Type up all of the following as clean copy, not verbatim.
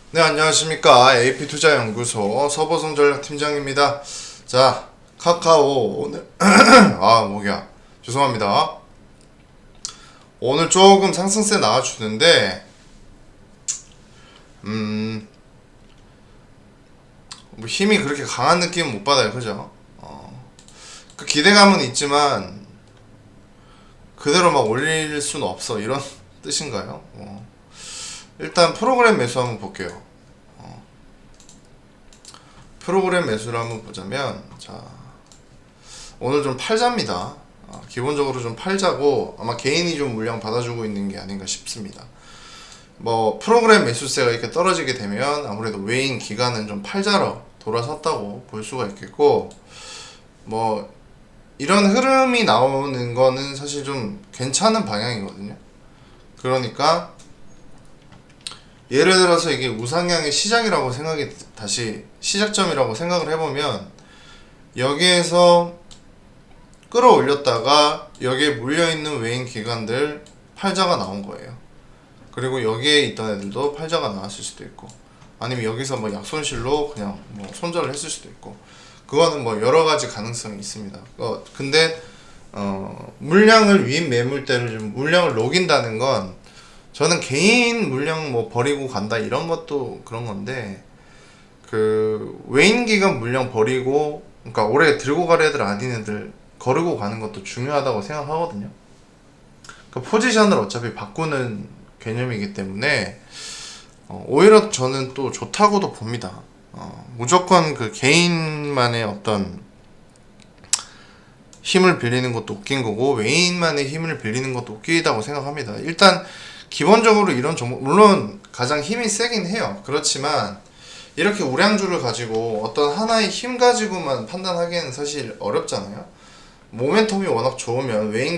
네, 안녕하십니까. AP투자연구소 서보성전략팀장입니다. 자, 카카오 오늘 목이야. 죄송합니다. 오늘 조금 상승세 나와주는데 뭐 힘이 그렇게 강한 느낌은 못 받아요. 그죠? 그 기대감은 있지만 그대로 막 올릴 수는 없어. 이런 뜻인가요? 일단 프로그램 매수 한번 볼게요. 프로그램 매수를 한번 보자면, 자, 오늘 좀 팔자입니다. 기본적으로 좀 팔자고 아마 개인이 좀 물량 받아주고 있는 게 아닌가 싶습니다. 뭐 프로그램 매수세가 이렇게 떨어지게 되면 아무래도 외인 기간은 좀 팔자로 돌아섰다고 볼 수가 있겠고, 뭐 이런 흐름이 나오는 거는 사실 좀 괜찮은 방향이거든요. 그러니까 예를 들어서 이게 우상향의 시작이라고 생각이, 다시 시작점이라고 생각을 해보면 여기에서 끌어올렸다가 여기에 물려있는 외인 기관들 팔자가 나온 거예요. 그리고 여기에 있던 애들도 팔자가 나왔을 수도 있고, 아니면 여기서 뭐 약손실로 그냥 뭐 손절을 했을 수도 있고, 그거는 뭐 여러 가지 가능성이 있습니다. 근데 물량을 위임 매물대를 좀 물량을 녹인다는 건, 저는 개인 물량 뭐 버리고 간다 이런 것도 그런 건데, 그 외인 기간 물량 버리고, 그러니까 오래 들고 갈 애들 아닌 애들 거르고 가는 것도 중요하다고 생각하거든요. 그 포지션을 어차피 바꾸는 개념이기 때문에 오히려 저는 또 좋다고도 봅니다. 무조건 그 개인만의 어떤 힘을 빌리는 것도 웃긴 거고 외인만의 힘을 빌리는 것도 웃기다고 생각합니다. 일단 기본적으로 이런 종목, 물론 가장 힘이 세긴 해요. 그렇지만 이렇게 우량주를 가지고 어떤 하나의 힘 가지고만 판단하기에는 사실 어렵잖아요. 모멘텀이 워낙 좋으면 외인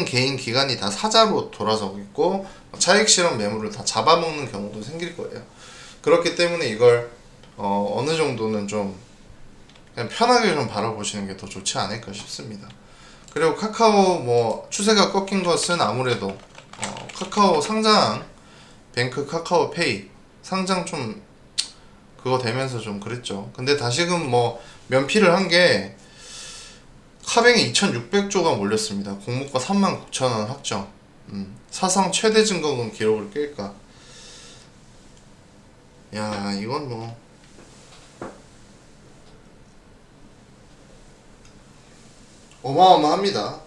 개인 기간이 다 사자로 돌아서고 있고 차익 실현 매물을 다 잡아먹는 경우도 생길 거예요. 그렇기 때문에 이걸 어느 정도는 좀 그냥 편하게 좀 바라보시는 게 더 좋지 않을까 싶습니다. 그리고 카카오 뭐 추세가 꺾인 것은 아무래도 카카오 상장, 뱅크 카카오페이 상장 좀 그거 되면서 좀 그랬죠. 근데 다시금 뭐 면피를 한 게 카뱅이 2,600조가 몰렸습니다. 공모가 39,000원 확정. 사상 최대 증거금 기록을 깰까? 야, 이건 뭐 어마어마합니다.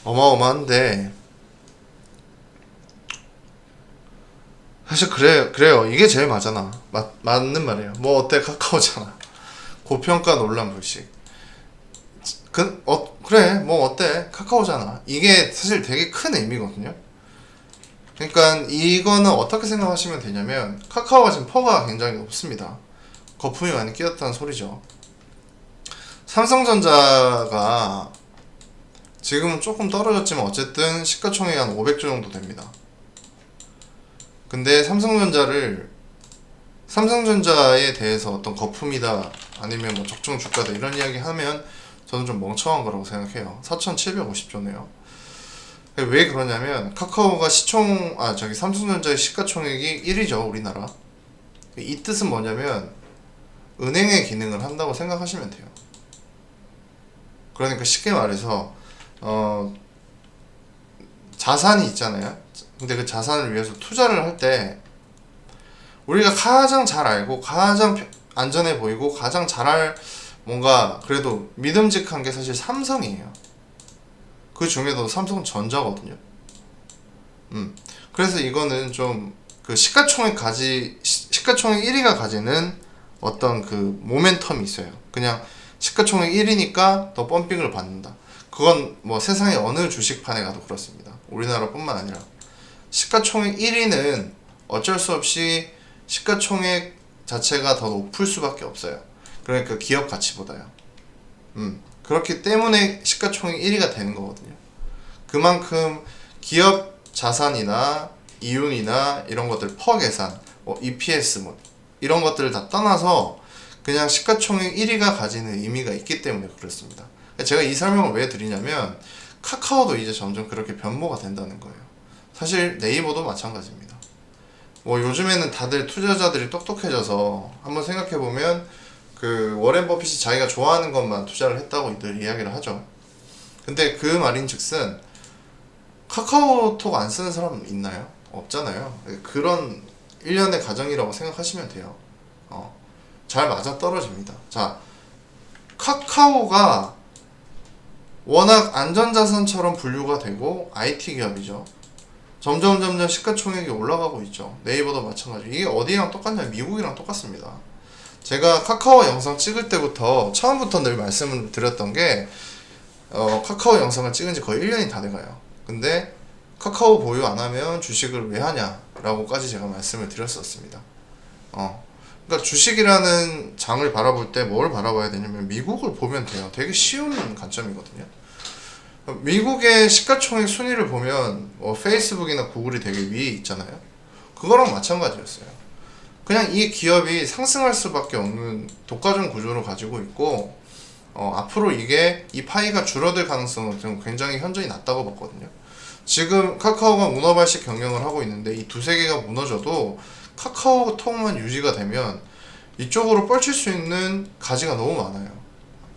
어마어마한데 사실 그래요. 이게 제일 맞잖아. 맞는 말이에요. 뭐 어때, 카카오잖아. 고평가 논란 불식. 그래, 뭐 어때, 카카오잖아. 이게 사실 되게 큰 의미거든요. 그러니까 이거는 어떻게 생각하시면 되냐면, 카카오가 지금 퍼가 굉장히 높습니다. 거품이 많이 끼었다는 소리죠. 삼성전자가 지금은 조금 떨어졌지만 어쨌든 시가총액이 한 500조 정도 됩니다. 근데 삼성전자에 대해서 어떤 거품이다 아니면 뭐 적정 주가다 이런 이야기 하면 저는 좀 멍청한 거라고 생각해요. 4,750조네요. 왜 그러냐면 카카오가 삼성전자의 시가총액이 1위죠, 우리나라. 이 뜻은 뭐냐면 은행의 기능을 한다고 생각하시면 돼요. 그러니까 쉽게 말해서 자산이 있잖아요. 근데 그 자산을 위해서 투자를 할 때 우리가 가장 잘 알고 가장 안전해 보이고 가장 잘할 뭔가 그래도 믿음직한 게 사실 삼성이에요. 그 중에도 삼성전자거든요. 그래서 이거는 좀 그 시가총액 1위가 가지는 어떤 그 모멘텀이 있어요. 그냥 시가총액 1위니까 더 펌핑을 받는다. 그건 뭐 세상의 어느 주식판에 가도 그렇습니다. 우리나라뿐만 아니라 시가총액 1위는 어쩔 수 없이 시가총액 자체가 더 높을 수밖에 없어요. 그러니까 기업 가치보다요. 그렇기 때문에 시가총액 1위가 되는 거거든요. 그만큼 기업 자산이나 이윤이나 이런 것들 퍼 계산, 뭐 EPS 뭐 이런 것들을 다 떠나서 그냥 시가총액 1위가 가지는 의미가 있기 때문에 그렇습니다. 제가 이 설명을 왜 드리냐면 카카오도 이제 점점 그렇게 변모가 된다는 거예요. 사실 네이버도 마찬가지입니다. 뭐 요즘에는 다들 투자자들이 똑똑해져서 한번 생각해보면 그 워렌 버핏이 자기가 좋아하는 것만 투자를 했다고 늘 이야기를 하죠. 근데 그 말인즉슨 카카오톡 안 쓰는 사람 있나요? 없잖아요. 그런 일련의 과정이라고 생각하시면 돼요. 잘 맞아 떨어집니다. 자, 카카오가 워낙 안전자산처럼 분류가 되고 IT 기업이죠. 점점 시가총액이 올라가고 있죠. 네이버도 마찬가지. 이게 어디랑 똑같냐? 미국이랑 똑같습니다. 제가 카카오 영상 찍을 때부터 처음부터 늘 말씀을 드렸던 게 카카오 영상을 찍은 지 거의 1년이 다 돼가요. 근데 카카오 보유 안 하면 주식을 왜 하냐 라고까지 제가 말씀을 드렸었습니다. 그러니까 주식이라는 장을 바라볼 때 뭘 바라봐야 되냐면 미국을 보면 돼요. 되게 쉬운 관점이거든요. 미국의 시가총액 순위를 보면 페이스북이나 구글이 되게 위에 있잖아요. 그거랑 마찬가지였어요. 그냥 이 기업이 상승할 수밖에 없는 독과점 구조를 가지고 있고 앞으로 이 파이가 줄어들 가능성은 굉장히 현저히 낮다고 봤거든요. 지금 카카오가 문어발식 경영을 하고 있는데 이 두세 개가 무너져도 카카오톡만 유지가 되면 이쪽으로 뻗칠 수 있는 가지가 너무 많아요.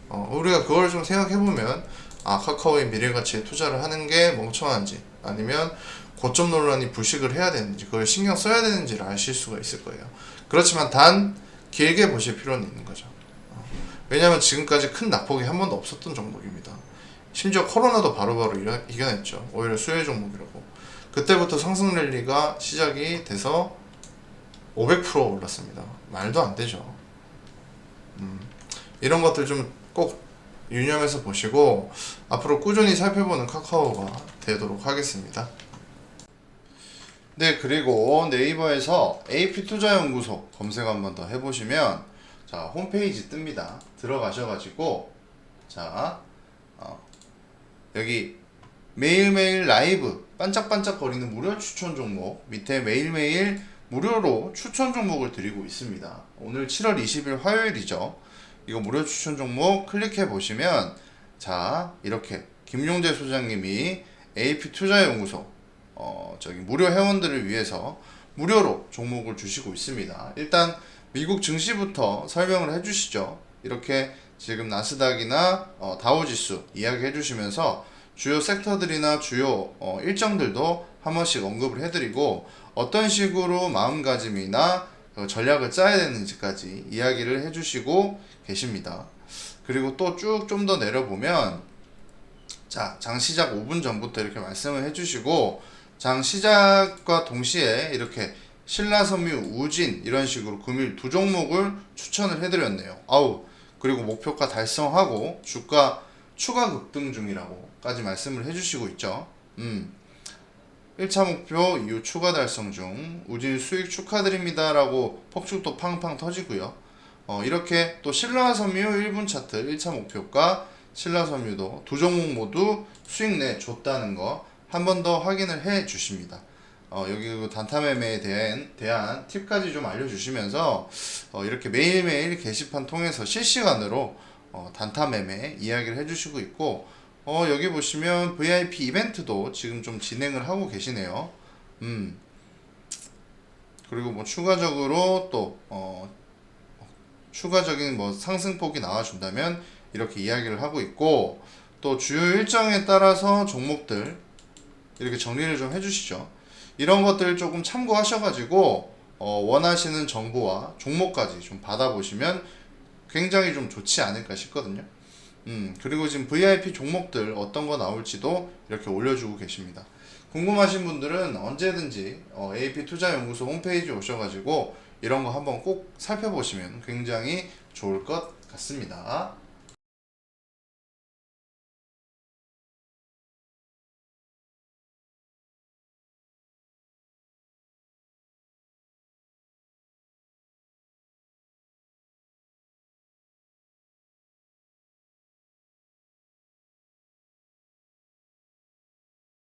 우리가 그걸 좀 생각해보면 카카오의 미래가치에 투자를 하는 게 멍청한지 아니면 고점 논란이 불식을 해야 되는지 그걸 신경 써야 되는지를 아실 수가 있을 거예요. 그렇지만 단 길게 보실 필요는 있는 거죠. 왜냐하면 지금까지 큰 낙폭이 한 번도 없었던 종목입니다. 심지어 코로나도 바로바로 이겨냈죠. 오히려 수혜 종목이라고. 그때부터 상승 랠리가 시작이 돼서 500% 올랐습니다. 말도 안 되죠. 이런 것들 좀 꼭 유념해서 보시고 앞으로 꾸준히 살펴보는 카카오가 되도록 하겠습니다. 네, 그리고 네이버에서 AP투자연구소 검색 한번 더 해보시면 자, 홈페이지 뜹니다. 들어가셔가지고 자, 여기 매일매일 라이브 반짝반짝거리는 무료 추천 종목 밑에 매일매일 무료로 추천 종목을 드리고 있습니다. 오늘 7월 20일 화요일이죠. 이거 무료 추천 종목 클릭해 보시면 자, 이렇게 김용재 소장님이 AP투자연구소 무료 회원들을 위해서 무료로 종목을 주시고 있습니다. 일단 미국 증시부터 설명을 해주시죠. 이렇게 지금 나스닥이나 다우지수 이야기 해주시면서 주요 섹터들이나 주요 일정들도 한 번씩 언급을 해드리고 어떤 식으로 마음가짐이나 전략을 짜야 되는지까지 이야기를 해주시고 계십니다. 그리고 또 쭉 좀 더 내려보면 자, 장 시작 5분 전부터 이렇게 말씀을 해주시고 장 시작과 동시에 이렇게 신라섬유, 우진 이런 식으로 금일 두 종목을 추천을 해드렸네요. 그리고 목표가 달성하고 주가 추가 급등 중이라고까지 말씀을 해주시고 있죠. 1차 목표 이후 추가 달성 중 우진 수익 축하드립니다 라고 폭죽도 팡팡 터지고요. 이렇게 또 신라섬유 1분 차트 1차 목표가 신라섬유도 두 종목 모두 수익 내 줬다는 거 한 번 더 확인을 해 주십니다. 여기 단타 매매에 대한 팁까지 좀 알려주시면서 이렇게 매일매일 게시판 통해서 실시간으로 단타 매매 이야기를 해주시고 있고 여기 보시면 VIP 이벤트도 지금 좀 진행을 하고 계시네요. 그리고 뭐 추가적으로 또 추가적인 뭐 상승폭이 나와준다면 이렇게 이야기를 하고 있고 또 주요 일정에 따라서 종목들 이렇게 정리를 좀 해주시죠. 이런 것들을 조금 참고하셔가지고 원하시는 정보와 종목까지 좀 받아보시면 굉장히 좀 좋지 않을까 싶거든요. 그리고 지금 VIP 종목들 어떤 거 나올지도 이렇게 올려주고 계십니다. 궁금하신 분들은 언제든지 AP투자연구소 홈페이지 오셔가지고 이런 거 한번 꼭 살펴보시면 굉장히 좋을 것 같습니다.